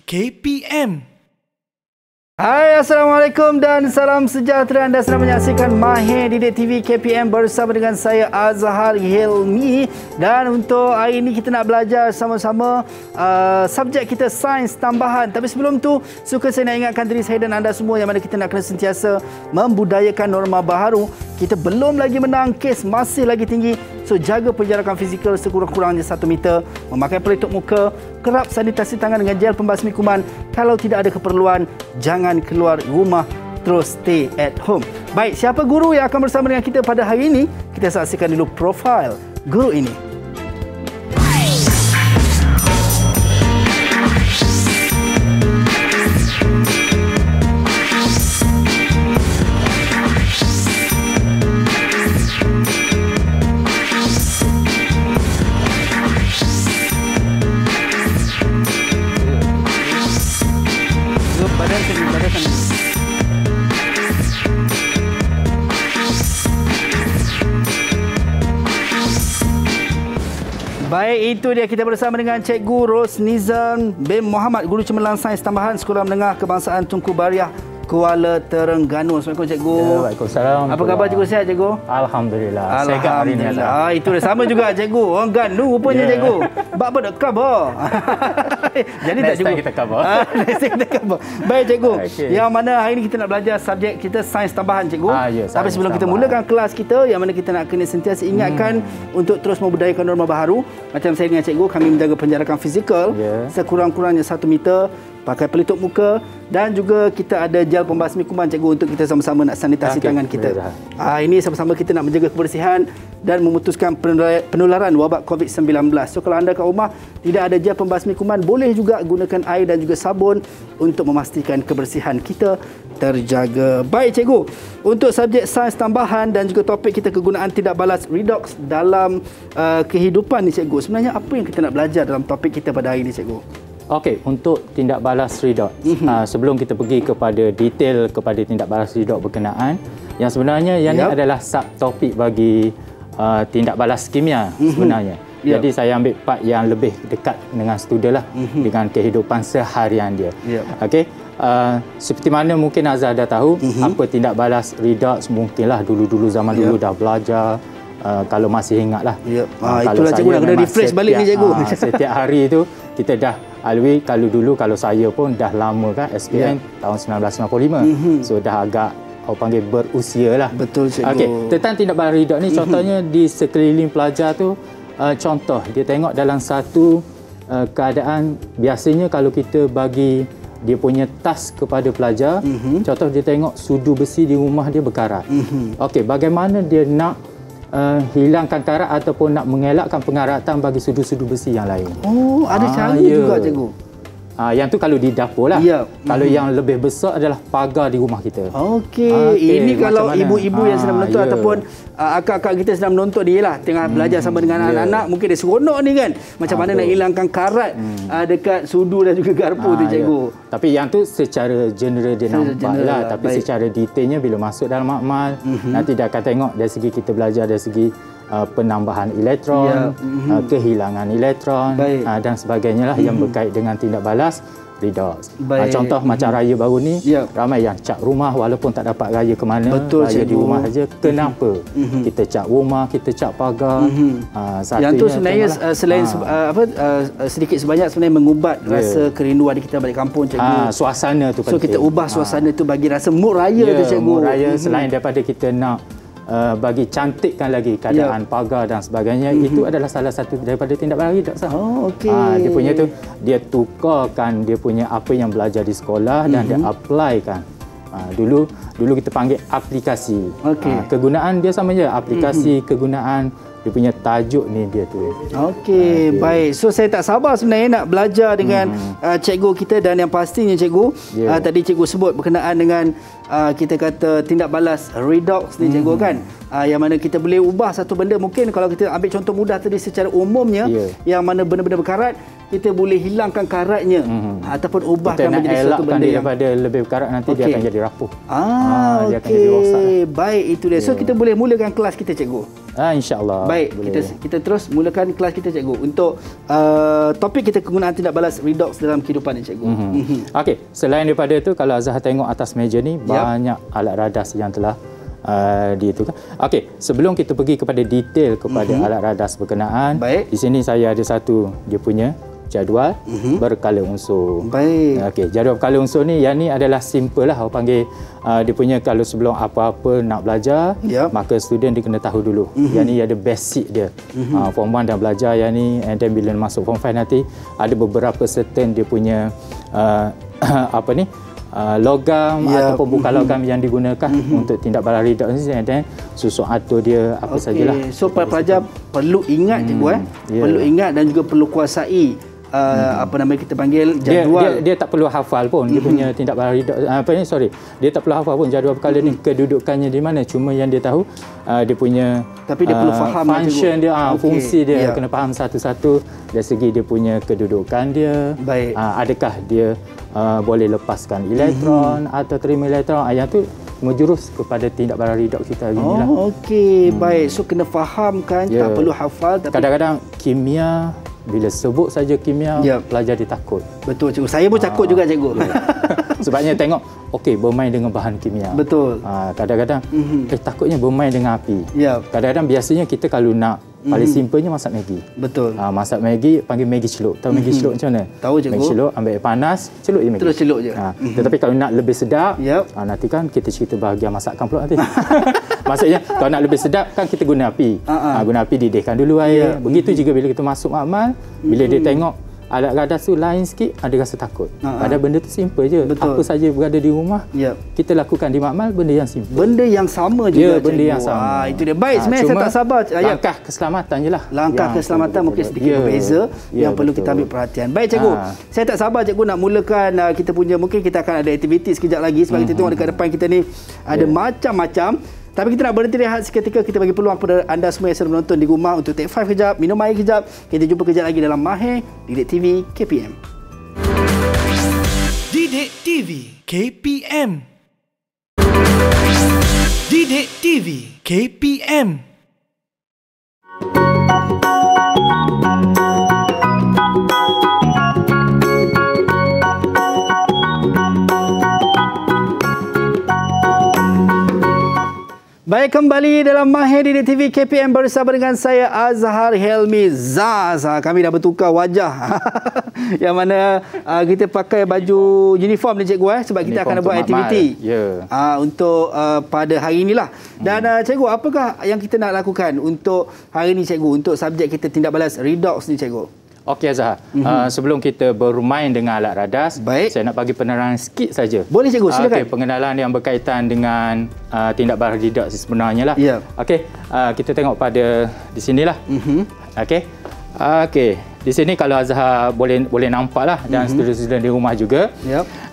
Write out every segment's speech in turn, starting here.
KPM. Hai, Assalamualaikum dan salam sejahtera. Anda sedang menyaksikan Mahir Didik TV KPM bersama dengan saya Azhar Hilmi. Dan untuk hari ini kita nak belajar sama-sama subjek kita sains tambahan. Tapi sebelum tu, suka saya nak ingatkan diri saya dan anda semua yang mana kita nak kena sentiasa membudayakan norma baharu. Kita belum lagi menang, kes masih lagi tinggi. So, jaga penjarakan fizikal sekurang-kurangnya 1 meter. Memakai pelitup muka, kerap sanitasi tangan dengan gel pembasmi kuman. Kalau tidak ada keperluan, jangan keluar rumah. Terus stay at home. Baik, siapa guru yang akan bersama dengan kita pada hari ini? Kita saksikan dulu profil guru ini. Baik, itu dia kita bersama dengan Cikgu Rosnizam bin Muhammad, Guru Cemerlang Sains Tambahan Sekolah Menengah Kebangsaan Tunku Bariah, Kuala Terengganu. Assalamualaikum, Cikgu. Waalaikumsalam. Apa khabar, Cikgu? Sihat, Cikgu? Alhamdulillah. Alhamdulillah. Itu dia, sama juga, Cikgu. Orang Ganu rupanya, Cikgu. Bak apa nak cover? Jadi tak, Cikgu? Kita cover. Next time kita cover. Baik, Cikgu. Okay. Yang mana hari ini kita nak belajar subjek kita sains tambahan, Cikgu. Tapi sebelum kita mulakan kelas kita, yang mana kita nak kena sentiasa ingatkan untuk terus membudayakan norma baharu. Macam saya dengan Cikgu, kami menjaga penjarakan fizikal sekurang-kurangnya 1 meter. Pakai pelitup muka dan juga kita ada gel pembasmi kuman, Cikgu, untuk kita sama-sama nak sanitasi tangan kita. Ini sama-sama kita nak menjaga kebersihan dan memutuskan penularan wabak COVID-19. So kalau anda kat rumah tidak ada gel pembasmi kuman, boleh juga gunakan air dan juga sabun untuk memastikan kebersihan kita terjaga. Baik, Cikgu. Untuk subjek sains tambahan dan juga topik kita kegunaan tidak balas redox dalam kehidupan ni, Cikgu. Sebenarnya apa yang kita nak belajar dalam topik kita pada hari ini, Cikgu? Okey, untuk tindak balas redox, sebelum kita pergi kepada detail kepada tindak balas redox berkenaan, yang sebenarnya yang ini adalah subtopik bagi tindak balas kimia sebenarnya. Jadi saya ambil part yang lebih dekat dengan student lah, dengan kehidupan seharian dia. Okey, seperti mana mungkin Azhar dah tahu, apa tindak balas redox, mungkinlah dulu-dulu zaman dulu dah belajar. Kalau masih ingat lah. Itulah, Cikgu, nak kena refresh balik ni, Cikgu. Setiap hari tu kita dah alwi. Kalau saya pun dah lama kan, SPM tahun 1995. So dah agak orang panggil berusia lah. Betul, Cikgu. Okey, tentang tindak balas redox ni, contohnya di sekeliling pelajar tu, contoh dia tengok dalam satu keadaan, biasanya kalau kita bagi dia punya tas kepada pelajar, contoh dia tengok sudu besi di rumah dia berkarat. Okey, bagaimana dia nak hilangkan karat ataupun nak mengelakkan pengaratan bagi sudu-sudu besi yang lain. Oh, ada cara juga, Cikgu. Yang tu kalau di dapur lah. Kalau yang lebih besar adalah pagar di rumah kita. Okey. Ini kalau ibu-ibu yang sedang menonton ataupun akak-akak kita sedang menonton dia lah, tengah belajar sama dengan anak-anak, mungkin dia seronok ni kan. Macam mana nak hilangkan karat dekat sudu dan juga garpu tu, Cikgu. Tapi yang tu secara general dia nampak lah. Tapi secara detailnya bila masuk dalam makmal, nanti dia akan tengok dari segi kita belajar dari segi penambahan elektron, kehilangan elektron dan sebagainya lah yang berkait dengan tindak balas redox. Contoh macam raya baru ni, ramai yang cat rumah walaupun tak dapat raya ke mana, raya di rumah saja. Kenapa? Kita cat rumah, kita cat pagar. Yang tu sebenarnya selain sedikit sebanyak sebenarnya mengubat rasa kerinduan kita balik kampung, Cikgu. Suasana tu penting. So kita ubah suasana tu bagi rasa mood raya tu, Cikgu. Mood raya, selain daripada kita nak bagi cantikkan lagi keadaan pagar dan sebagainya, itu adalah salah satu daripada tindak balas redox. Dia punya tu, dia tukarkan dia punya apa yang belajar di sekolah dan dia applykan. Dulu kita panggil aplikasi. Kegunaan dia sama je, aplikasi, kegunaan. Dia punya tajuk ni dia tu. Okey, baik. So saya tak sabar sebenarnya nak belajar dengan cikgu kita, dan yang pastinya, Cikgu, tadi Cikgu sebut berkenaan dengan kita kata tindak balas redox ni, Cikgu, kan. Yang mana kita boleh ubah satu benda, mungkin kalau kita ambil contoh mudah tadi secara umumnya, yang mana benda-benda berkarat, kita boleh hilangkan karatnya ataupun ubahkan menjadi satu benda yang daripada lebih berkarat, nanti dia akan jadi rapuh. Dia akan jadi rosak. Baik, itu dia. So kita boleh mulakan kelas kita, Cikgu. InsyaAllah. Baik, kita terus mulakan kelas kita, cikgu. Untuk topik kita kegunaan tindak balas redox dalam kehidupan ni, cikgu. Okey, selain daripada itu, kalau Azhar tengok atas meja ni, banyak alat radas yang telah di itu kan. Okey, sebelum kita pergi kepada detail kepada alat radas berkenaan, di sini saya ada satu dia punya jadual berkala unsur. Baik. Okey, jadual berkala unsur ni, yang ni adalah simple lah orang panggil. Dia punya kalau sebelum apa-apa nak belajar, maka student dia kena tahu dulu. Yang ni ada basic dia. Form 1 dah belajar yang ni, and then bila masuk form 5 nanti ada beberapa certain dia punya apa ni, logam ataupun bukan logam yang digunakan untuk tindak balas redox ni, dan susun atur dia apa sajalah. So para pelajar perlu ingat, cikgu, perlu ingat dan juga perlu kuasai apa nama kita panggil jadual. Dia tak perlu hafal pun dia punya tindak balas redox, dia tak perlu hafal pun jadual berkala ni kedudukannya di mana, cuma yang dia tahu dia punya, tapi dia perlu faham function dia, fungsi dia kena faham satu-satu dari segi dia punya kedudukan dia. Baik. Adakah dia boleh lepaskan elektron atau terima elektron, yang tu menjurus kepada tindak balas redox kita hari ni lah. Okey, baik. So kena fahamkan, tak perlu hafal. Tapi kadang-kadang kimia, bila sebut saja kimia, pelajar dia takut. Betul, cikgu. Saya pun takut juga, cikgu. Sebabnya tengok, okey, bermain dengan bahan kimia. Betul. Kadang-kadang takutnya bermain dengan api. Kadang-kadang biasanya kita kalau nak paling simpelnya masak Maggi. Betul. Masak Maggi, panggil Maggi celup. Tahu Maggi celup macam mana? Tahu, cikgu. Maggi celup, ambil air panas, celup je Maggi. Terus celup je. Tetapi kalau nak lebih sedap, nanti kan kita cerita bahagian masakan pula nanti. Maksudnya, kalau nak lebih sedap kan kita guna api. Guna api, didihkan dulu air. Begitu juga bila kita masuk makmal, bila dia tengok alat radas tu lain sikit, ada rasa takut. Padahal benda tu simple je. Betul. Apa saja berada di rumah, kita lakukan di makmal, benda yang simple. Benda yang sama juga. Benda yang sama. Itu dia. Baik, sebenarnya saya tak sabar. Langkah keselamatan je lah. Langkah keselamatan mungkin sedikit berbeza yang perlu kita ambil perhatian. Baik, cikgu. Saya tak sabar, cikgu, nak mulakan kita punya, mungkin kita akan ada aktiviti sekejap lagi sebab kita tengok dekat depan kita ni ada macam-macam. Tapi kita nak berhenti rehat seketika, kita bagi peluang kepada anda semua yang sedang menonton di rumah untuk take 5 kejap, minum air kejap. Kita jumpa kejap lagi dalam Mahir Didik TV KPM. Didik TV KPM. Didik TV KPM. Baik, kembali dalam Mahir Didik TV KPM bersama dengan saya Azhar Helmi Zaz. Kami dah bertukar wajah. Yang mana kita pakai baju uniform ni, cikgu, sebab kita akan buat aktiviti untuk pada hari inilah. Dan cikgu, apakah yang kita nak lakukan untuk hari ini, cikgu, untuk subjek kita tindak balas redox ni, cikgu? Okey, Azhar. Sebelum kita bermain dengan alat radas, saya nak bagi penerangan sikit saja. Boleh, cikgu, silakan. Pengenalan yang berkaitan dengan tindak balas redox sebenarnya lah. Okey, kita tengok pada di sinilah. Okey, di sini kalau Azhar boleh nampak lah, dan student-student di rumah juga.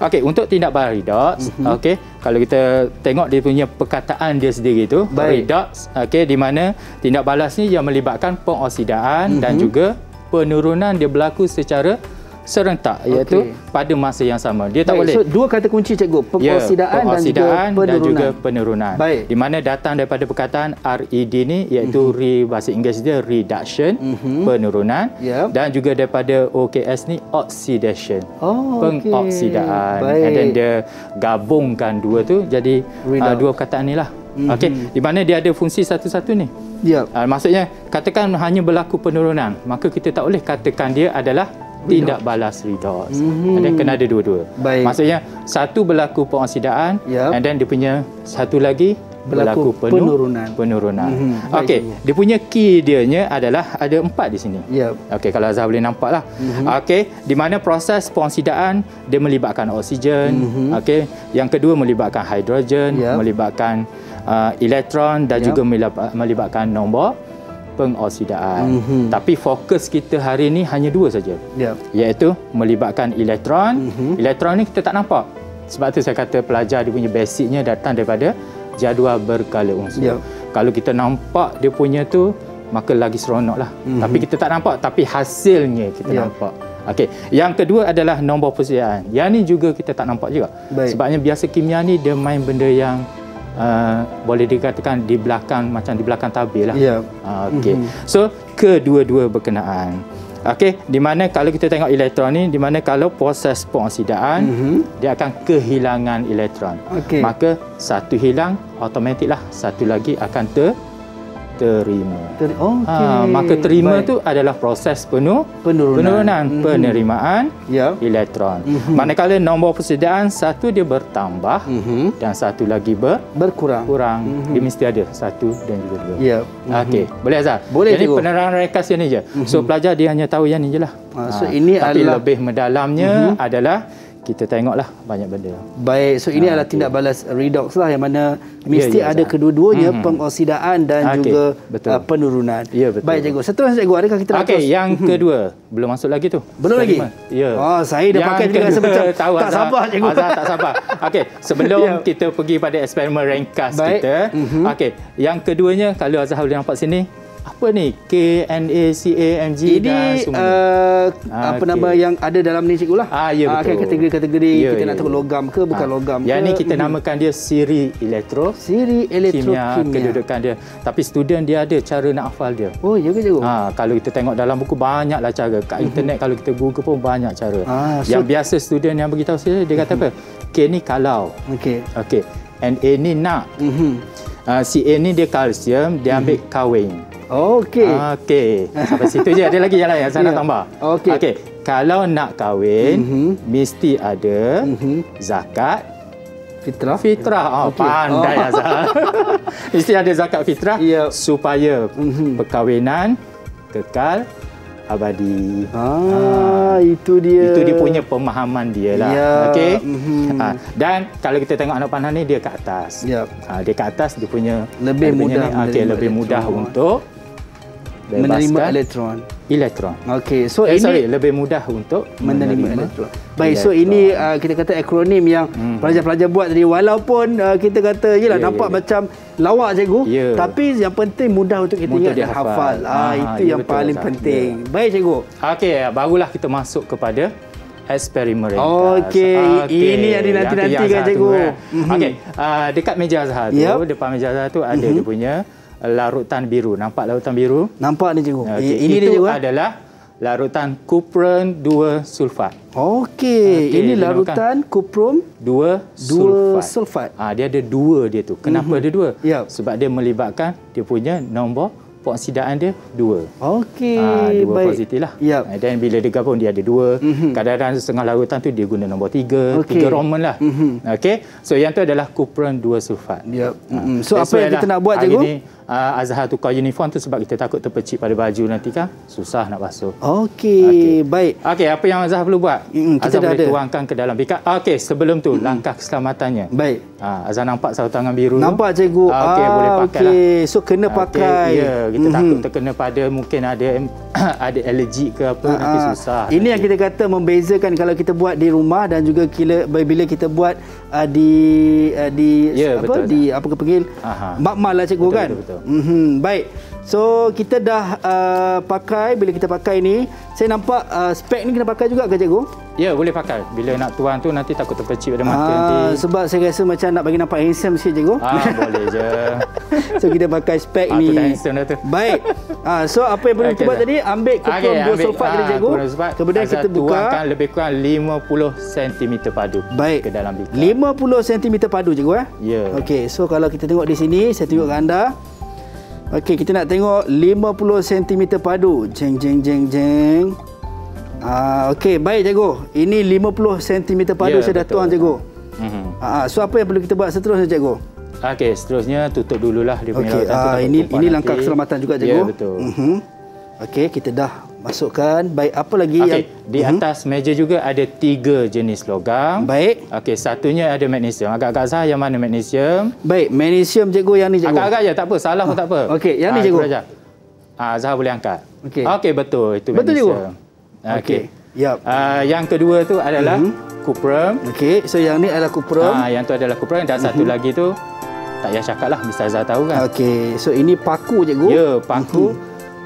Okey, untuk tindak balas redox, okey, kalau kita tengok dia punya perkataan dia sendiri tu, redox, okey, di mana tindak balas ni yang melibatkan pengoksidaan dan juga penurunan dia berlaku secara serentak, iaitu pada masa yang sama. Dia tak boleh. So, dua kata kunci, cikgu, pengoksidaan dan juga penurunan. Di mana datang daripada perkataan RED ni, iaitu bahasa Inggeris dia reduction, penurunan, dan juga daripada OKS ni oxidation, pengoksidaan. And then dia gabungkan dua tu jadi dua perkataan ni lah. Okey, di mana dia ada fungsi satu-satu ni. Maksudnya, katakan hanya berlaku penurunan, maka kita tak boleh katakan dia adalah tindak balas redox. Dan kena ada dua-dua. Maksudnya, satu berlaku pengoksidaan, and then dia punya satu lagi berlaku penurunan. Okey, dia punya key dianya adalah ada 4 di sini. Okey, kalau Azhar boleh nampak lah. Okey, di mana proses pengoksidaan dia melibatkan oksigen. Okey, yang kedua melibatkan hidrogen, melibatkan elektron dan juga melibatkan nombor pengoksidaan. Tapi fokus kita hari ini hanya 2 saja. Iaitu melibatkan elektron. Elektron ni kita tak nampak. Sebab tu saya kata pelajar dia punya basicnya datang daripada jadual berkala unsur. Kalau kita nampak dia punya tu, maka lagi seronok lah. Tapi kita tak nampak, tapi hasilnya kita nampak. Okey, yang kedua adalah nombor pengoksidaan. Yang ni juga kita tak nampak juga. Sebabnya biasa kimia ni dia main benda yang boleh dikatakan di belakang tabir lah. Ya. Okey. So kedua-dua berkenaan. Okey, di mana kalau kita tengok elektron ni, di mana kalau proses pengoksidaan dia akan kehilangan elektron. Maka satu hilang, automatiklah satu lagi akan terima. Maka terima tu adalah proses penurunan penerimaan elektron. Manakala nombor persediaan satu dia bertambah dan satu lagi berkurang. Dia mesti ada satu dan juga dua. Okey, boleh Azhar? Boleh. Jadi penerangan ringkas yang ni je. So pelajar dia hanya tahu yang ni je lah. So ini tapi adalah lebih mendalamnya adalah kita tengoklah banyak benda. Baik, so ini adalah tindak balas redox lah, yang mana mesti ada kedua-duanya, pengoksidaan dan juga penurunan. Baik cikgu, seterusnya cikgu, adakah kita nak yang kedua, belum masuk lagi tu. Belum lagi? Saya dah pakai juga rasa macam tak sabar cikgu. Tak sabar. Okey, sebelum kita pergi pada eksperimen ringkas kita. Okey, yang keduanya kalau Azhar boleh nampak sini, apa ni? KNACAMG dan semua. Apa nama yang ada dalam ni cikgu lah. Ya betul. Kan kategori-kategori kita nak tengok logam ke bukan logam ke. Yang ni kita namakan dia siri elektrokimia. Kedudukan dia. Tapi student dia ada cara nak hafal dia. Oh, ya ke cikgu? Kalau kita tengok dalam buku banyaklah cara. Kat internet kalau kita Google pun banyak cara. Yang biasa student yang beritahu saya dia kata apa? K ni kalau. Okey. NA ni nak. CA ni dia kalsium, dia ambil kahwin. Okey. Sampai situ je. Ada lagi yang lain yang saya nak tambah. Okey. Kalau nak kahwin, mesti ada zakat fitrah. Pandai Azhar. Mesti ada zakat fitrah supaya perkahwinan kekal abadi. Itu dia. Itu dia punya pemahaman dia lah. Okey. Dan kalau kita tengok anak panah ni dia ke atas. Dia ke atas dia punya lebih mudah. Lebih mudah untuk menerima elektron. Okey, so ini lebih mudah untuk menerima elektron. Baik, so ini kita kata akronim yang pelajar-pelajar buat tadi, walaupun kita kata nampak macam lawak cikgu, tapi yang penting mudah untuk kita ingat dan hafal. Itu yang paling penting. Baik cikgu. Okey, barulah kita masuk kepada eksperimen ringkas. Okey, ini yang dinanti-nanti kan cikgu. Okey, dekat meja Azhar tu, depan meja Azhar tu ada dia punya larutan biru. Nampak larutan biru? Nampak ni cikgu. Ini dia cikgu adalah larutan kupron 2 sulfat. Okey, ini larutan kupron 2 sulfat. Dia ada dua dia tu. Kenapa ada dua? Sebab dia melibatkan dia punya nombor pengoksidaan dia 2. Okey, dua positif lah. Dan bila dia gabung dia ada 2. Kadang-kadang setengah larutan tu dia guna nombor 3. 3 Roman lah. Okey. So yang tu adalah kupron 2 sulfat. So apa yang kita nak buat cikgu? Azhar tukar uniform tu sebab kita takut terpecik pada baju nanti kan. Susah nak basuh. Okey, baik. Okey, apa yang Azhar perlu buat? Azhar boleh tuangkan ke dalam bikap. Okey, sebelum tu langkah keselamatannya. Baik. Azhar nampak sarung tangan biru. Nampak cikgu. Okey, boleh pakai lah. So kena pakai. Kita takut terkena pada mungkin ada alergi ke apa, nanti susah. Ini yang kita kata membezakan kalau kita buat di rumah dan juga bila kita buat di apa ke panggil makmal lah cikgu, kan. Betul. Baik. So kita dah pakai. Bila kita pakai ni, saya nampak spek ni kena pakai juga ke cikgu? Ya, boleh pakai. Bila nak tuang tu nanti takut terpecik pada mata nanti. Sebab saya rasa macam nak bagi nampak handsome sikit cikgu. Boleh je. So kita pakai spek ni. Tu dah handsome dah tu. Baik. So apa yang perlu kita buat tadi? Ambil kupron 2 sulfat tadi cikgu. Kemudian kita buka. Tuangkan lebih kurang 50 cm padu. Baik. Ke dalam bikap. 50 cm padu cikgu Ya. Okey, so kalau kita tengok di sini, saya tunjuk ke anda. Okey, kita nak tengok 50 cm padu. Jeng. Okey, baik cikgu. Ini 50 cm padu saya dah tuang cikgu. So apa yang perlu kita buat seterusnya cikgu? Okey, seterusnya tutup dululah dia punya larutan tu. Ini langkah keselamatan juga cikgu. Ya, betul. Okey, kita dah masukkan. Baik, apa lagi yang di atas meja juga ada 3 jenis logam. Baik. Okey, satunya ada magnesium. Agak-agak Azhar yang mana magnesium? Baik, magnesium cikgu, yang ni cikgu. Agak-agak je, tak apa, salah pun tak apa. Okey, yang ni cikgu. Azhar boleh angkat. Okey, betul, itu betul magnesium. Cikgu? Okey. Yap. Yang kedua tu adalah kupron. Okey, so yang ni adalah kupron. Yang tu adalah kupron dan satu lagi tu tak payah cakap lah, Mr. Azhar tahu kan. Okey, so ini paku cikgu. Ya, paku.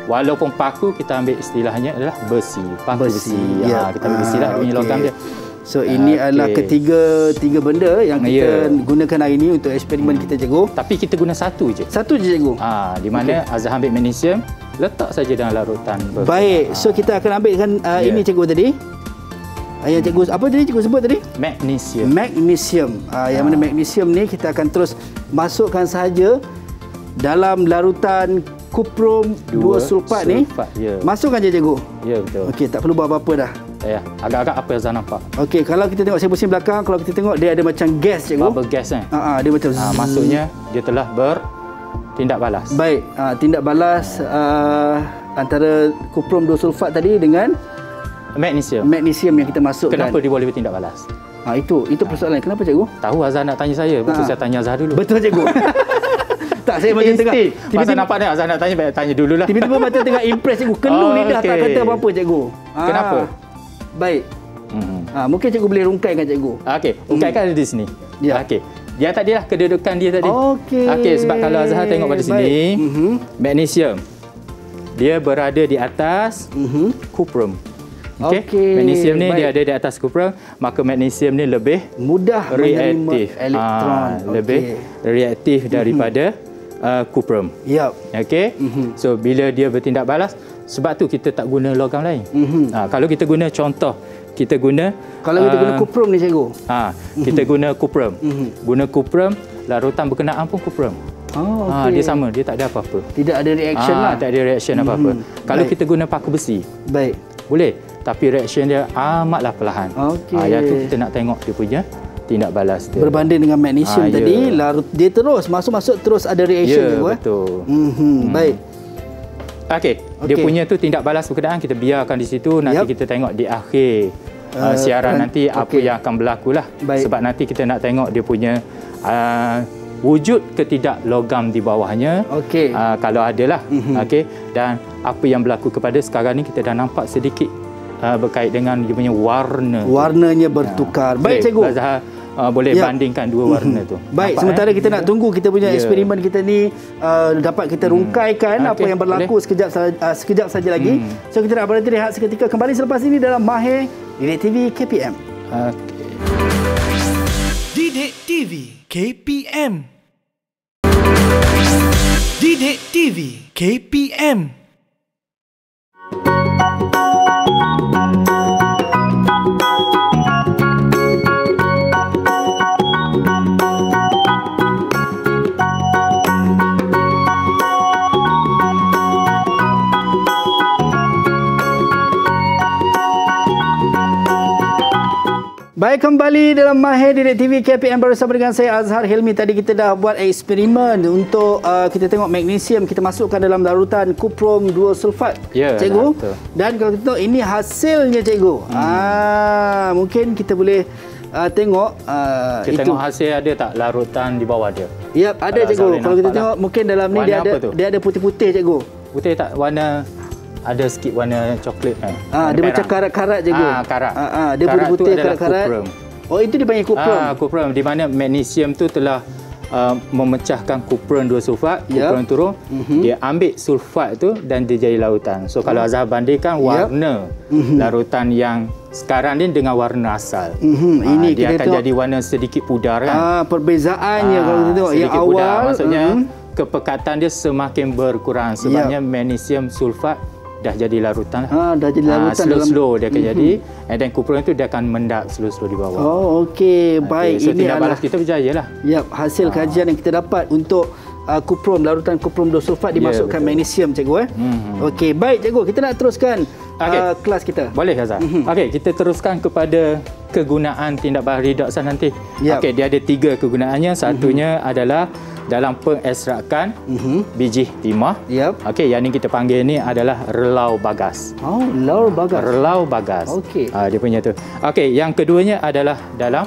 Walaupun paku kita ambil istilahnya adalah besi. Paku besi. Kita ambil besi lah punya logam dia. So ini adalah tiga benda yang kita gunakan hari ini untuk eksperimen kita, cikgu. Tapi kita guna satu je. Satu je, cikgu. Di mana Azhar ambil magnesium, letak saja dalam larutan. Baik. So kita akan ambilkan ini, cikgu, tadi. Yang cikgu apa tadi cikgu sebut tadi? Magnesium. Magnesium. Yang mana magnesium ni kita akan terus masukkan saja dalam larutan kuprum 2 sulfat ni. Masukkan je, cikgu. Ya, betul. Okey, tak perlu buat apa-apa dah. Ya, agak-agak apa yang Azhar nampak. Okey, kalau kita tengok saya pusing belakang, kalau kita tengok dia ada macam gas, cikgu. Bubble gas kan? Dia macam maksudnya dia telah bertindak balas. Baik, tindak balas antara kuprum 2 sulfat tadi dengan magnesium yang kita masukkan. Kenapa dia boleh bertindak balas? Itu persoalan. Kenapa, cikgu? Tahu Azhar nak tanya saya, lepas tu saya tanya Azhar dulu. Betul, cikgu. Tak, saya macam tengah tiba-tiba nampak ni Azhar nak tanya dululah. Tiba-tiba macam tengah impress, cikgu. Kelu lidah tak kata apa-apa, cikgu. Kenapa? Baik. Mungkin cikgu boleh rungkaikan, cikgu. Okey, rungkaikan ada di sini. Ya. Okey. Dia tadilah kedudukan dia tadi. Okey, sebab kalau Azhar tengok pada sini, magnesium dia berada di atas kuprum. Okey. Magnesium ni dia ada di atas kuprum, maka magnesium ni lebih mudah reaktif. Elektron. Lebih reaktif daripada kuprum. Yap. Okey. So bila dia bertindak balas, sebab tu kita tak guna logam lain. Kalau kita guna contoh, kita guna kuprum ni, cikgu. Kita guna kuprum. Guna kuprum, larutan berkenaan pun kuprum. Dia sama, dia tak ada apa-apa. Tidak ada reaction lah. Tak ada reaction apa-apa. Kalau kita guna paku besi, baik. Boleh, tapi reaction dia amatlah perlahan. Yang tu kita nak tengok dia punya tindak balas dia. Berbanding dengan magnesium tadi, dia terus masuk terus ada reaction, cikgu. Betul. Baik. Okey, dia punya tu tindak balas berkenaan kita biarkan di situ, nanti kita tengok di akhir siaran nanti apa yang akan berlaku lah. Sebab nanti kita nak tengok dia punya wujud ke tidak logam di bawahnya. Kalau ada lah. Dan apa yang berlaku kepada sekarang ni kita dah nampak sedikit berkait dengan dia punya warna. Warnanya bertukar. Baik, cikgu. Azhar boleh bandingkan dua warna tu. Baik, nampak, sementara kita nak tunggu kita punya eksperimen kita ni dapat kita rungkaikan apa yang berlaku sekejap saja lagi. So kita nak berhenti rehat seketika, kembali selepas ini dalam Mahir Didik TV KPM. Didik TV KPM. Didik TV KPM. Baik, kembali dalam Mahir Didik TV KPM bersama dengan saya Azhar Hilmi. Tadi kita dah buat eksperimen untuk kita tengok magnesium kita masukkan dalam larutan kuprum 2 sulfat, cikgu. Dan kalau kita tengok ini hasilnya, cikgu. Mungkin kita boleh tengok kita tengok hasil ada tak larutan di bawah dia? Ya, ada, cikgu. Kalau kita tengok mungkin dalam ni dia ada putih-putih, cikgu. Putih tak? Warna ada sikit warna coklat kan? Dia macam karat-karat, cikgu. Karat. Dia putih-putih karat-karat. Itu dipanggil kuprum. Kuprum di mana magnesium tu telah memecahkan kuprum 2 sulfat, kuprum turun, dia ambil sulfat tu dan dia jadi larutan. So kalau Azhar bandingkan warna larutan yang sekarang ni dengan warna asal, ini dia akan jadi warna sedikit pudar kan? Perbezaannya kalau kita tengok yang awal pudar, maksudnya kepekatan dia semakin berkurang sebabnya magnesium sulfat dah jadi larutan lah. Dah jadi larutan slow dia akan jadi, and then kuprum itu dia akan mendap slow di bawah. Baik. So tindak balas kita berjaya lah. Hasil kajian yang kita dapat untuk kuprum, larutan kuprum 2 sulfat dimasukkan magnesium, cikgu. Baik, cikgu, kita nak teruskan kelas kita. Boleh, Azhar. Kita teruskan kepada kegunaan tindak balas redox nanti. Dia ada 3 kegunaannya. Satunya adalah dalam pengekstrakan biji timah. Yang ni kita panggil ni adalah relau bagas. Relau bagas. Dia punya tu. Yang keduanya adalah dalam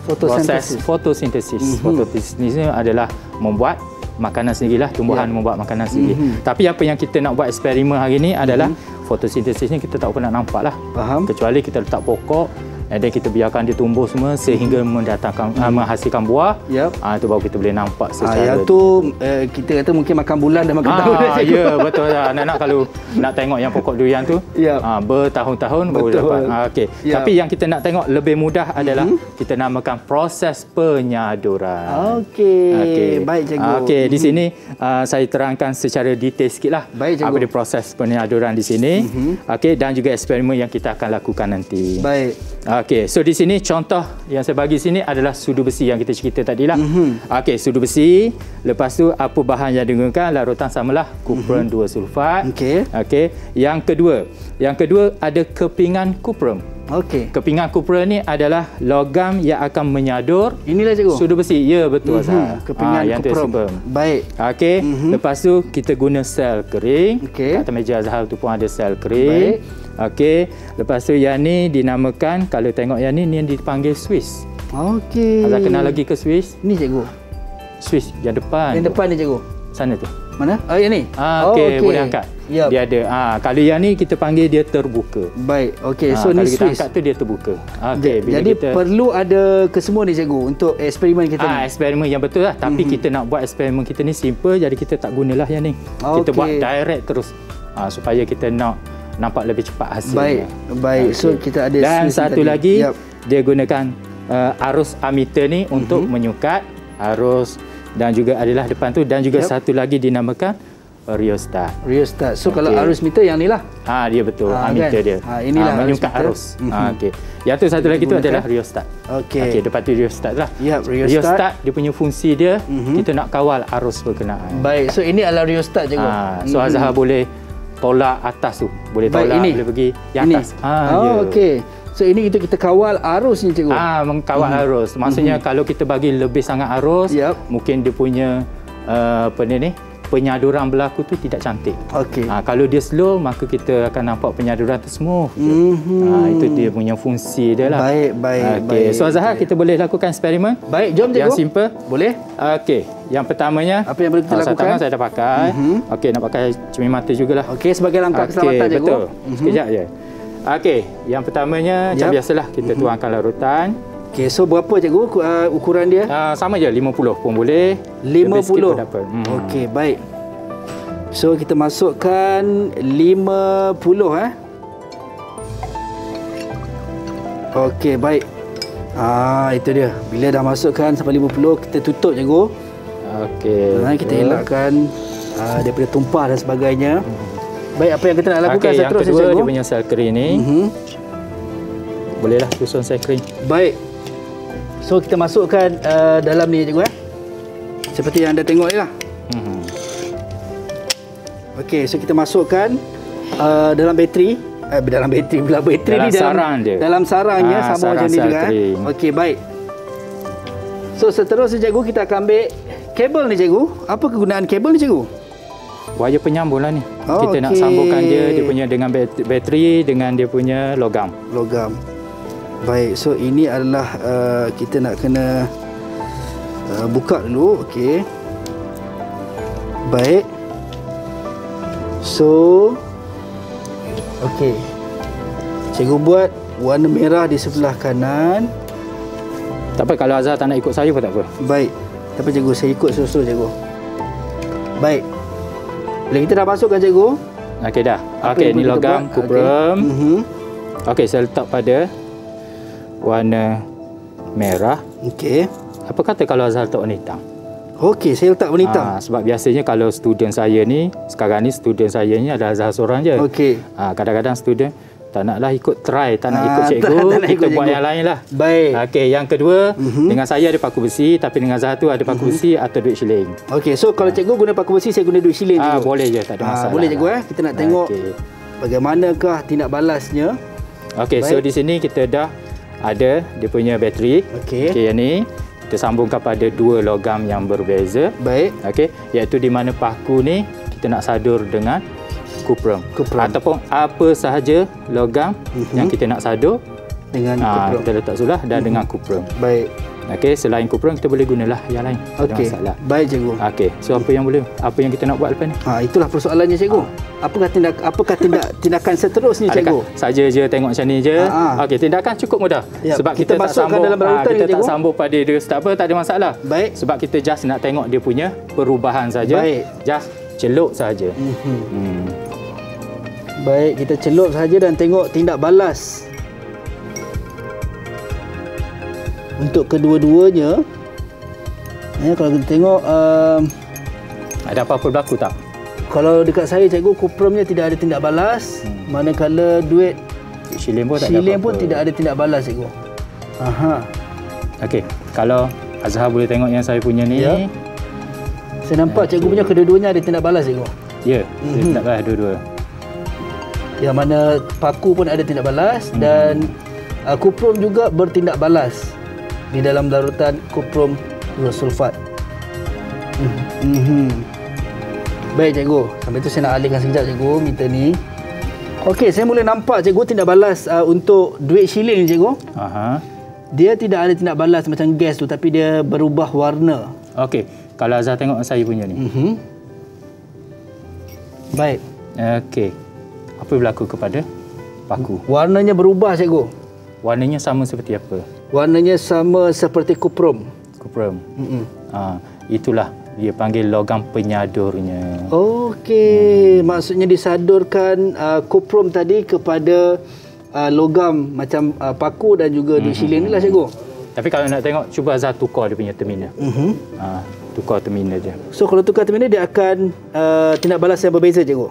proses fotosintesis. Fotosintesis ni adalah membuat makanan sendirilah, tumbuhan membuat makanan sendiri. Tapi apa yang kita nak buat eksperimen hari ni adalah fotosintesis ni kita tak pernah nampak lah. Kecuali kita letak pokok, Dan kita biarkan dia tumbuh semua sehingga mendatangkan menghasilkan buah. Itu baru kita boleh nampak secara. Yang tu kita kata mungkin makan bulan dan makan tahun. Ya, betul lah. Anak-anak kalau nak tengok yang pokok durian tu bertahun-tahun baru dapat. Okey. Tapi yang kita nak tengok lebih mudah adalah kita namakan proses penyaduran. Okey. Baik cikgu. Okey, di sini saya terangkan secara detail sikitlah apa dia proses penyaduran di sini. Okey, dan juga eksperimen yang kita akan lakukan nanti. Baik. Okey, so di sini contoh yang saya bagi sini adalah sudu besi yang kita cerita tadilah. Okey, sudu besi. Lepas tu apa bahan yang digunakan? Larutan samalah kuprum 2 sulfat. Okey. Yang kedua ada kepingan kuprum. Kepingan kuprum ni adalah logam yang akan menyadur. Inilah cikgu. Sudu besi. Ya, betul Azhar. Kepingan kuprum. Baik. Okey. Lepas tu kita guna sel kering. Kat meja Azhar tu pun ada sel kering. Okey. Lepas tu yang ni dinamakan, kalau tengok yang ni yang dipanggil Swiss. Azhar kenal lagi ke Swiss? Ni cikgu. Swiss yang depan. Yang depan ni cikgu. Sana tu. Mana? Yang ni. Okey, boleh angkat. Dia ada. Kalau yang ni kita panggil dia terbuka. Baik. Okey, so ni kalau Swiss. kita angkat tu dia terbuka. Okey, jadi perlu ada kesemua ni cikgu untuk eksperimen kita ni. Eksperimen yang betul lah. Tapi kita nak buat eksperimen kita ni simple, jadi kita tak gunalah yang ni. Kita buat direct terus. Supaya kita nak nampak lebih cepat hasilnya. Baik. So kita ada dan satu lagi dia gunakan arus ammeter ni untuk menyukat arus, dan juga adalah depan tu, dan juga satu lagi dinamakan rheostat. So kalau arus meter yang ni lah. Dia betul, ammeter kan? Dia. Inilah menyukat arus. Okey. Yang tu satu lagi tu adalah rheostat. Okey, depan tu rheostat lah. Rheostat dia punya fungsi dia kita nak kawal arus berkenaan. Baik. So ini adalah rheostat cikgu. So Azhar boleh tolak atas tu. Boleh tolak, boleh pergi yang atas. Okey. So ini kita kawal arus ni cikgu. Mengkawal arus. Maksudnya kalau kita bagi lebih sangat arus, mungkin dia punya penyaduran berlaku tu tidak cantik. Kalau dia slow, maka kita akan nampak penyaduran tu smooth. Itu dia punya fungsi dia lah. Baik. So Azhar, kita boleh lakukan eksperimen. Baik, jom cikgu. Yang simple. Boleh. Okey. Yang pertamanya, apa yang perlu kita lakukan? Tangan saya dah pakai. Okey, nak pakai cermin mata jugalah. Okey, sebagai langkah keselamatan cikgu. Betul. Sekejap je. Okey, yang pertamanya macam biasalah kita tuangkan larutan. Okey, so berapa cikgu ukuran dia? Sama je, 50 pun boleh. 50 pun dapat. Okey, baik. So kita masukkan 50 Okey, baik. Itu dia. Bila dah masukkan sampai 50, kita tutup cikgu. Okey. Kita elakkan daripada tumpah dan sebagainya. Baik, apa yang kita nak lakukan seterusnya cikgu? Yang kedua, dia punya sel kering ni. Bolehlah susun sel kering. Baik. So kita masukkan dalam ni cikgu seperti yang anda tengok ni lah. Okey, so kita masukkan dalam bateri. Dalam bateri pula, bateri dalam ni dalam sarang dia. Dalam sarangnya sama sarang macam ni juga. Okey, baik. So seterusnya cikgu, kita akan ambil kabel ni cikgu. Apa kegunaan kabel ni cikgu? Wayar penyambung lah ni. Kita nak sambungkan dia punya dengan bateri dengan dia punya logam. Baik, so ini adalah kita nak kena buka dulu. Okey. Baik. So okey. Cikgu buat warna merah di sebelah kanan. Tak apa, kalau Azhar tak nak ikut saya pun tak apa. Baik. Tak apa cikgu, saya ikut susul cikgu. Baik. Bila kita dah masukkan cikgu. Okey dah. Okey, ni logam kuprum. Okey, saya letak pada warna merah. Okey. Apa kata kalau Azhar letak warna hitam? Okey, saya letak warna hitam. Sebab biasanya kalau student saya ni, sekarang ni student saya ni adalah Azhar seorang je. Okey. Kadang-kadang student tak naklah ikut try, tak nak ikut cikgu, kita buat yang lain lah. Baik. Okey, yang kedua, dengan saya ada paku besi, tapi dengan Azhar tu ada paku besi atau duit shilling. Okey, so kalau cikgu guna paku besi, saya guna duit shilling cikgu. Boleh je, tak ada masalah. Boleh cikgu Kita nak tengok bagaimanakah tindak balasnya. Okey, so di sini kita dah ada dia punya bateri. Okey, yang ni kita sambungkan pada dua logam yang berbeza. Baik. Okey, iaitu di mana paku ni kita nak sadur dengan kuprum. Ataupun apa sahaja logam yang kita nak sadur dengan kuprum. Kita letak sulah dan dengan kuprum. Baik. Okey, selain kuprum kita boleh gunalah yang lain. Okey. Baik cikgu. Okey, so apa yang kita nak buat lepas ni? Itulah persoalannya cikgu. apakah tindakan seterusnya, cikgu? Saja je tengok macam ni je. Okey, tindakan cukup mudah. Sebab kita tak sambung dalam larutan, kita tak sambung pada dia tak apa, tak ada masalah. Baik. Sebab kita just nak tengok dia punya perubahan saja. Baik. Just celup saja. Baik, kita celup saja dan tengok tindak balas. Untuk kedua-duanya, kalau kita tengok ada apa-apa berlaku tak? Kalau dekat saya, cikgu, kuprumnya tidak ada tindak balas. Manakala duit shilling pun tidak ada tindak balas, cikgu. Okey, kalau Azhar boleh tengok yang saya punya ni. Ya. Saya nampak cikgu punya kedua-duanya ada tindak balas, cikgu. Ya, tindak balas dua-dua. Yang mana paku pun ada tindak balas dan kuprum juga bertindak balas di dalam larutan kuprum sulfat. Baik, cikgu. Sampai tu saya nak alihkan sekejap, cikgu, meter ni. Okey, saya boleh nampak, cikgu, tindak balas untuk duit shilling, cikgu. Dia tidak ada tindak balas macam gas tu, tapi dia berubah warna. Okey, kalau Azhar tengok saya punya ni. Baik. Okey. Apa berlaku kepada paku? Warnanya berubah, cikgu. Warnanya sama seperti apa? Warnanya sama seperti kuprum. Kuprum. Itulah dia panggil logam penyadurnya. Okey, maksudnya disadurkan kuprum tadi kepada logam macam paku dan juga duit shilling ni lah, cikgu. Tapi kalau nak tengok, cuba Azhar tukar dia punya terminal. Tukar terminal je. So kalau tukar terminal, dia akan tindak balas yang berbeza, cikgu.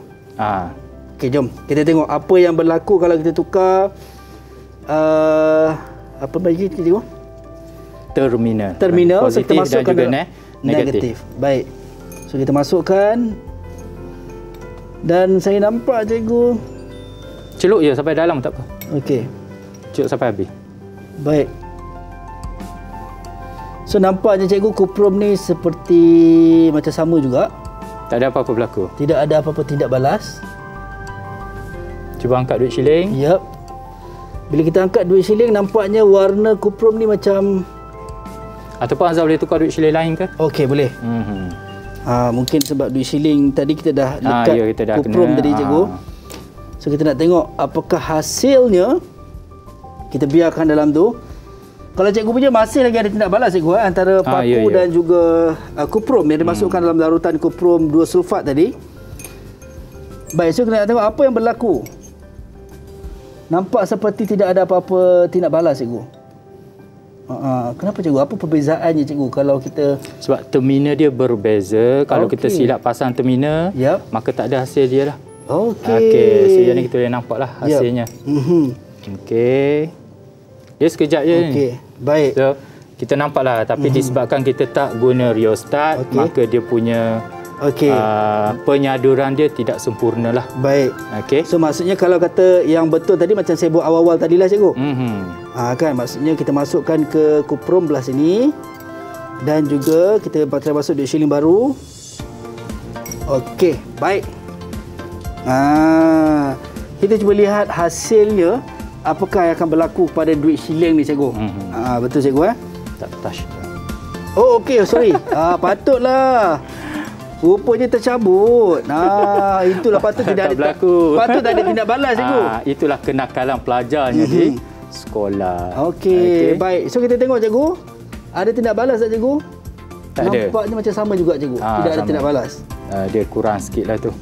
Okey, jom kita tengok apa yang berlaku kalau kita tukar apa bagi cikgu? Terminal. So kita masukkan dan juga negatif. Baik. So kita masukkan dan saya nampak, cikgu, celup je sampai dalam tak apa. Okey. Celup sampai habis. Baik. So nampaknya, cikgu, kuprum ni seperti macam sama juga. Tak ada apa-apa berlaku. Tidak ada apa-apa tindak balas. Cuba angkat duit shilling. Yep. Bila kita angkat duit shilling, nampaknya warna kuprum ni macam... Ataupun Azhar boleh tukar duit shilling lain ke? Okey, boleh. Mungkin sebab duit shilling tadi kita dah lekat kita dah kuprum kena. Tadi, cikgu. So kita nak tengok apakah hasilnya. Kita biarkan dalam tu. Kalau cikgu punya masih lagi ada tindak balas, cikgu, antara paku dan juga kuprum yang dimasukkan dalam larutan kuprum 2 sulfat tadi. Baik, so kita nak tengok apa yang berlaku. Nampak seperti tidak ada apa-apa tindak balas, cikgu. Kenapa, cikgu? Apa perbezaannya, cikgu, kalau kita... Sebab terminal dia berbeza. Kalau kita silap pasang terminal, maka tak ada hasil dia lah. Okey, so yang ni kita boleh nampak lah hasilnya. Okey. Dia sekejap je ni. Okey, baik. So, kita nampak lah. Tapi disebabkan kita tak guna rheostat, maka dia punya penyaduran dia tidak sempurna lah. Baik. Okey. So maksudnya kalau kata yang betul tadi macam saya buat awal-awal tadilah, cikgu. Kan maksudnya kita masukkan ke kuprum belah sini dan juga kita masuk duit shilling baru. Okey, baik. Kita cuba lihat hasilnya apakah yang akan berlaku kepada duit shilling ni, cikgu. Betul, cikgu, Tak touch. Oh, okey, sorry. Patutlah. Rupanya tercabut. Itulah patut tidak ada berlaku. Patut tak ada tindak balas, cikgu. Itulah kenakalan pelajarnya di sekolah. Okey, baik. So kita tengok, cikgu. Ada tindak balas tak, cikgu? Tak ada. Nampaknya macam sama juga, cikgu. Tidak ada tindak balas. Dia kurang sikit lah tu.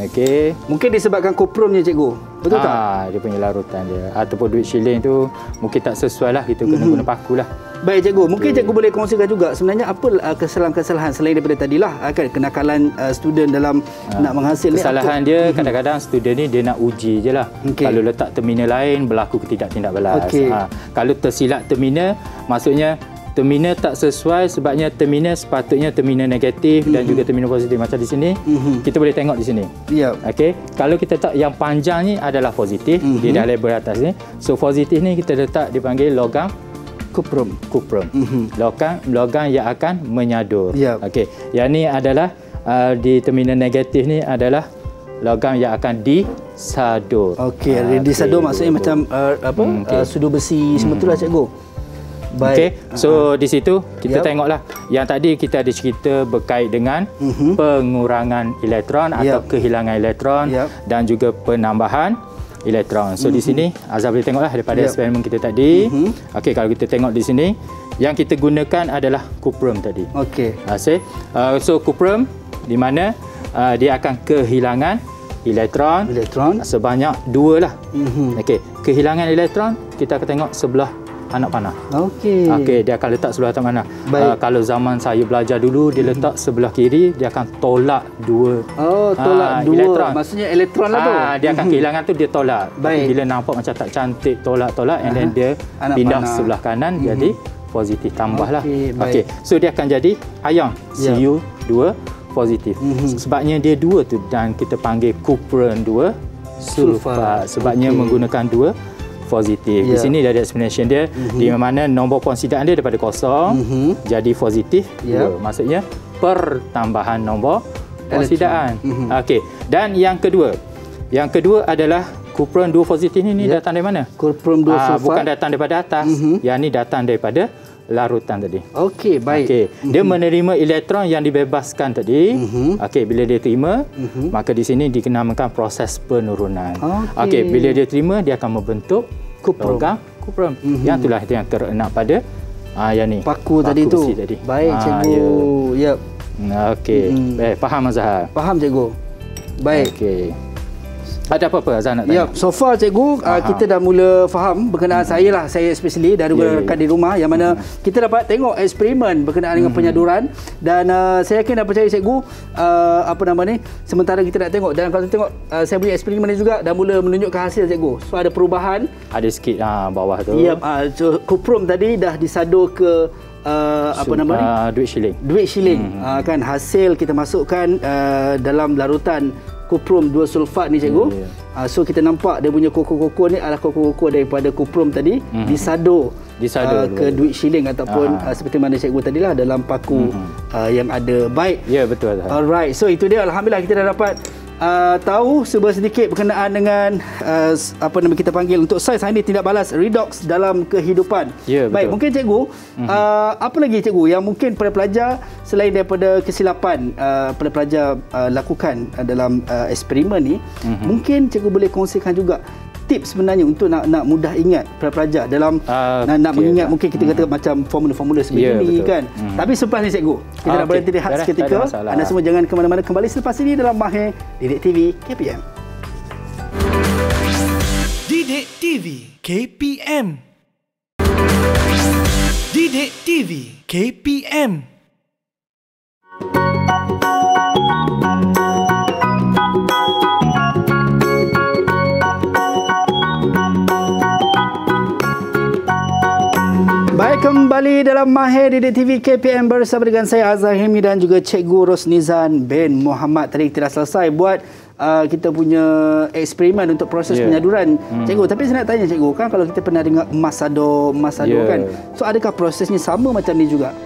Okey. Mungkin disebabkan kuprumnya, cikgu. Betul tak? Dia punya larutan dia. Ataupun duit shilling tu mungkin tak sesuai lah. Kita kena guna paku lah. Baik, cikgu. Mungkin cikgu boleh kongsikan juga sebenarnya apa kesalahan-kesalahan selain daripada tadilah kan kenakalan student dalam nak menghasil kesalahan dia kadang-kadang student ni dia nak uji je lah. Kalau letak terminal lain berlaku tindak balas. Kalau tersilap terminal, maksudnya terminal tak sesuai, sebabnya terminal sepatutnya terminal negatif dan juga terminal positif. Macam di sini, kita boleh tengok di sini. Okey, kalau kita tak yang panjang ni adalah positif, dia dah label atas ni. So positif ni kita letak dipanggil logam kuprum. Logam yang akan menyadur. Okey, yang ni adalah di terminal negatif ni adalah logam yang akan disadur. Okey, disadur maksudnya macam sudu besi semua itulah, cikgu. Okey. So di situ kita tengoklah yang tadi kita ada cerita berkait dengan pengurangan elektron atau kehilangan elektron dan juga penambahan elektron. So di sini Azhar boleh tengoklah daripada eksperimen kita tadi. Okey, kalau kita tengok di sini yang kita gunakan adalah kuprum tadi. Okey. So kuprum di mana dia akan kehilangan elektron sebanyak 2 lah. Okey, kehilangan elektron kita akan tengok sebelah anak panah. Okey. Okey, dia akan letak sebelah anak panah. Kalau zaman saya belajar dulu dia letak sebelah kiri, dia akan tolak 2. Tolak 2. Elektron. Maksudnya elektron lah tu. Dia akan kehilangan tu dia tolak. Tapi bila nampak macam tak cantik tolak-tolak and then dia pindah sebelah kanan jadi positif tambahlah. Okey. So dia akan jadi ion Cu2 positif. Sebabnya dia 2 tu dan kita panggil kupron 2 sulfat sebabnya menggunakan 2 positif. Di sini dah ada explanation dia di mana nombor konsidaan dia daripada kosong jadi positif 2. Maksudnya pertambahan nombor konsidaan. Okey. Dan yang kedua adalah kupron 2 positif ni datang dari mana? Kupron 2 sulfat. Bukan datang daripada atas. Yang ni datang daripada larutan tadi. Okey, baik. Okey, dia menerima elektron yang dibebaskan tadi. Okey, bila dia terima, maka di sini dinamakan proses penurunan. Okey, bila dia terima, dia akan membentuk logam kuprum. Yang itulah yang terenak pada yang ni. Paku tadi tu. Baik, cikgu. Yep. Okey. Baik, faham Azhar? Faham, cikgu. Baik. Okey. Ada apa-apa Azhar nak tanya? So far cikgu, kita dah mula faham berkenaan saya especially dari rakan di rumah yang mana kita dapat tengok eksperimen berkenaan dengan penyaduran dan saya yakin dan percaya cikgu sementara kita nak tengok dan kalau kita tengok saya punya eksperimen ni juga dah mula menunjukkan hasil cikgu. So ada perubahan. Ada sikit bawah tu. So kuprum tadi dah disadur ke duit shilling. Duit shilling. Kan hasil kita masukkan dalam larutan kuprum 2 sulfat ni cikgu. So kita nampak dia punya koko-koko ni adalah koko-koko daripada kuprum tadi disadur ke duit shilling ataupun seperti mana cikgu tadilah dalam paku yang ada. Baik. Ya, betul. Alright. So itu dia, alhamdulillah kita dah dapat tahu sedikit berkenaan dengan kita panggil untuk saiz hari ini tindak balas redox dalam kehidupan. Ya, betul. Baik, mungkin cikgu apa lagi cikgu yang mungkin para pelajar selain daripada kesilapan para pelajar lakukan dalam eksperimen ni, mungkin cikgu boleh kongsikan juga tips sebenarnya untuk nak mudah ingat para pelajar dalam nak mengingat mungkin kita kata macam formula-formula sebegini kan. Tapi selepas ni cikgu, kita nak berhenti rehat seketika. Anda semua jangan ke mana-mana, kembali selepas ini dalam Mahir Didik TV KPM. Didik TV KPM. Didik TV KPM. Baik, kembali dalam Mahir Didik TV KPM bersama dengan saya Azhar Hilmi dan juga Cikgu Rosnizan bin Muhammad. Tadi kita dah selesai buat kita punya eksperimen untuk proses penyaduran. Cikgu, tapi saya nak tanya cikgu, kan kalau kita pernah dengar emas sado kan. So adakah prosesnya sama macam ni juga?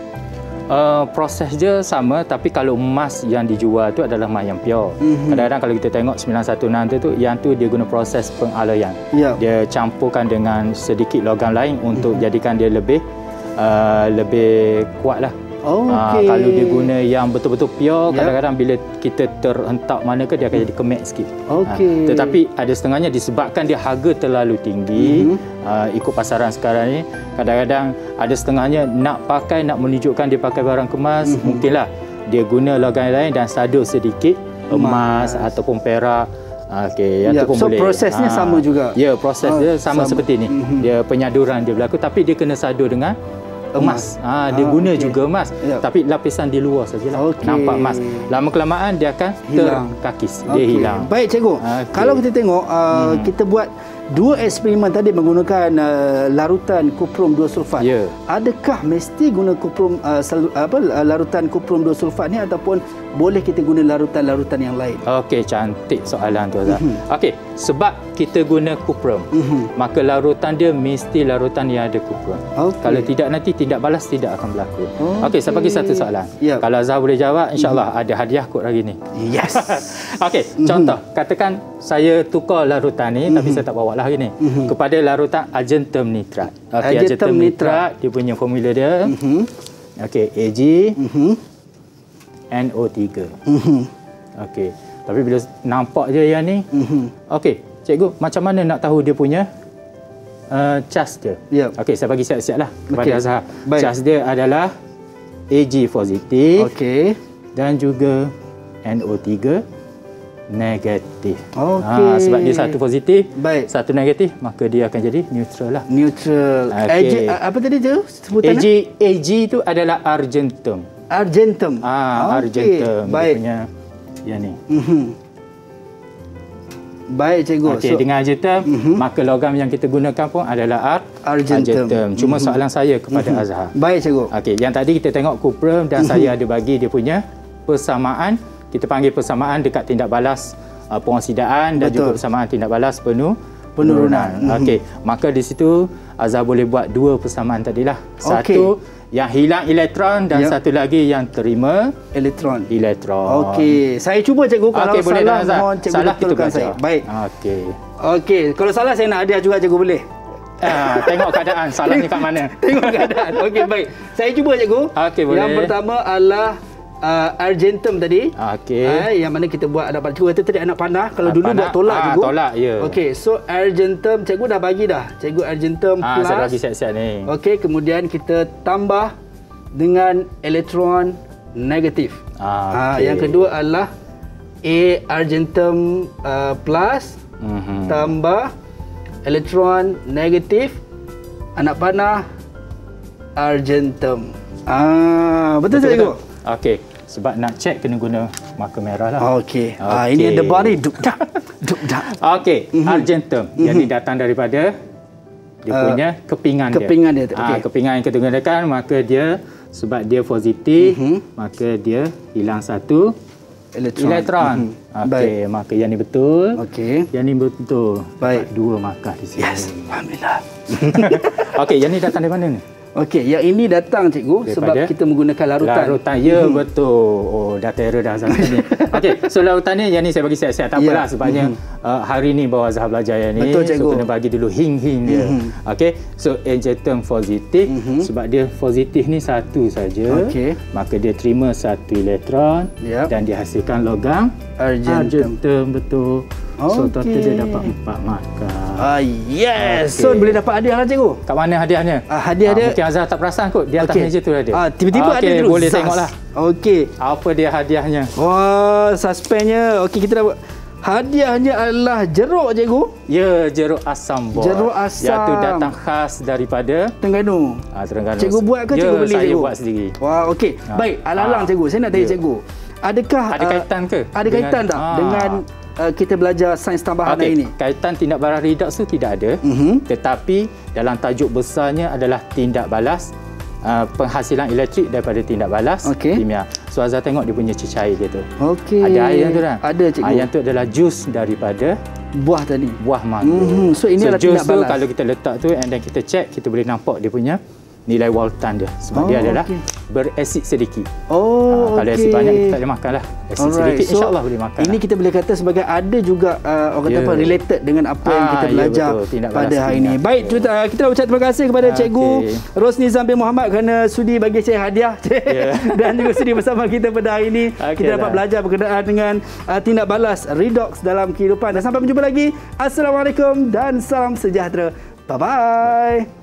Proses dia sama, tapi kalau emas yang dijual tu adalah emas yang pure. Kadang-kadang kalau kita tengok 916 tu, yang tu dia guna proses pengalloyan. Dia campurkan dengan sedikit logam lain untuk jadikan dia lebih kuat lah. Kalau dia guna yang betul-betul pure, kadang-kadang bila kita terhentak mana ke dia akan jadi kemek sikit. Tetapi ada setengahnya disebabkan dia harga terlalu tinggi, ikut pasaran sekarang ni, kadang-kadang ada setengahnya nak menunjukkan dia pakai barang kemas, mungkinlah dia guna logam lain dan sadur sedikit emas ataupun perak. Yang tu pun so boleh. Prosesnya sama juga. Ya, proses dia sama seperti ni. Dia penyaduran dia berlaku, tapi dia kena sadur dengan emas. Dia guna juga emas, tapi lapisan di luar sajalah. Nampak emas. Lama kelamaan dia akan terkakis, dia hilang. Baik cikgu. Kalau kita tengok kita buat 2 eksperimen tadi menggunakan larutan kuprum 2 sulfat. Adakah mesti guna kuprum larutan kuprum 2 sulfat ni ataupun boleh kita guna larutan-larutan yang lain? Okey, cantik soalan tu Azhar. Okey, sebab kita guna kuprum, maka larutan dia mesti larutan yang ada kuprum. Kalau tidak, nanti tindak balas tidak akan berlaku. Okey, saya bagi satu soalan. Kalau Azhar boleh jawab, insya-Allah ada hadiah kot hari ni. Yes. Okey, contoh, katakan saya tukar larutan ni, tapi saya tak bawa lah hari ni, kepada larutan argentum nitrat. Okey, argentum nitrat, dia punya formula dia. Okey, Ag NO3. Okey, tapi bila nampak je yang ni, okey, cikgu, macam mana nak tahu dia punya charge dia? Okey, saya bagi siap-siap lah kepada Azhar. Charge dia adalah Ag positif, dan juga NO3 negatif. Sebab dia satu positif, satu negatif, maka dia akan jadi neutral lah. Neutral. Apa tadi tu sebutannya? Ag tu adalah argentum. Argentum. Argentum. Baik. Dia punya yang ni. Baik, cikgu. Okey, dengan argentum, maka logam yang kita gunakan pun adalah argentum. Cuma soalan saya kepada Azhar. Baik, cikgu. Okey, yang tadi kita tengok cuprum dan saya ada bagi dia punya persamaan. Kita panggil persamaan dekat tindak balas pengoksidaan dan juga persamaan tindak balas penurunan. Okey, maka di situ Azhar boleh buat dua persamaan tadilah. Satu yang hilang elektron dan satu lagi yang terima elektron. Okey, saya cuba, cikgu. Kalau boleh salah, mohon cikgu salah kita betulkan saya. Baik. Okey, kalau salah saya nak hadiah juga, cikgu, boleh? Tengok keadaan salahnya kat mana. Tengok keadaan. Okey, baik. Saya cuba, cikgu. Okey, boleh. Yang pertama adalah argentum tadi. Yang mana kita buat ada cikgu kata tadi anak panah. Kalau dulu buat tolak, cikgu. Tolak, ya. Okey, so argentum cikgu dah bagi dah. Cikgu argentum plus. Saya bagi siap-siap ni. Okey, kemudian kita tambah dengan elektron negatif. Yang kedua adalah A argentum plus tambah elektron negatif anak panah argentum. Betul tak, cikgu? Okey, sebab nak cek kena guna marker merah lah. Okey. Ini debar ni duk-dak. Okey, argentum yang datang daripada dia punya kepingan dia. Kepingan dia. Kepingan yang kita gunakan, maka dia sebab dia positif, maka dia hilang satu elektron. Okey, maka yang ni betul. Yang ni betul. Baik. Dua markah di sini. Yes, alhamdulillah. Okey, yang ni datang dari mana ni? Okey, yang ini datang, cikgu, sebab kita menggunakan larutan. Ya, betul. Oh, dah terror dah Azhar ni. Okey, so larutan ni, yang ni saya bagi siap-siap. Tak apalah, sebabnya hari ni baru Azhar belajar yang ni. Betul, cikgu. So, kena bagi dulu hing-hing dia. Okey, so argentum positif. Sebab dia positif ni satu saja. Maka dia terima satu elektron dan dihasilkan logam argentum. Betul. So, total dia dapat 4 markah. Yes. So, boleh dapat hadiah lah, cikgu. Kat mana hadiahnya? Hadiah dia. Mungkin Azhar tak perasan kot. Di atas meja tu ada. Tiba-tiba ada dulu. Boleh tengoklah. Okey. Apa dia hadiahnya? Wah, suspennya. Okey, kita dapat. Hadiahnya adalah jeruk, cikgu. Ya, jeruk asam bor. Jeruk asam. Iaitu datang khas daripada Terengganu. Terengganu. Cikgu buat ke cikgu beli, cikgu? Saya buat sendiri. Wah, okey. Baik, alang-alang, cikgu. Saya nak tanya cikgu. Adakah ada kaitan ke? Ada kaitan tak dengan kita belajar sains tambahan hari ini? Kaitan tindak balas redox tu tidak ada. Tetapi dalam tajuk besarnya adalah tindak balas penghasilan elektrik daripada tindak balas kimia. So Azhar tengok dia punya cecair dia tu. Ada air yang tu kan? Ada, cikgu. Yang tu adalah jus daripada buah tadi. Buah mangga. So ini adalah tindak balas. Kalau kita letak tu and then kita check, kita boleh nampak dia punya nilai Walton dia. Sebab dia adalah berasid sedikit. Kalau asid banyak kita tak boleh makan lah. Asid sedikit insya-Allah boleh makan. Ini kita boleh kata sebagai ada juga orang kata apa related dengan apa yang kita belajar pada hari ini. Baik, kita ucap terima kasih kepada Cikgu Rosni Zambil Muhammad kerana sudi bagi saya hadiah dan juga sudi bersama kita pada hari ini. Kita dapat belajar berkenaan dengan tindak balas redox dalam kehidupan. Dan sampai berjumpa lagi. Assalamualaikum dan salam sejahtera. Bye-bye.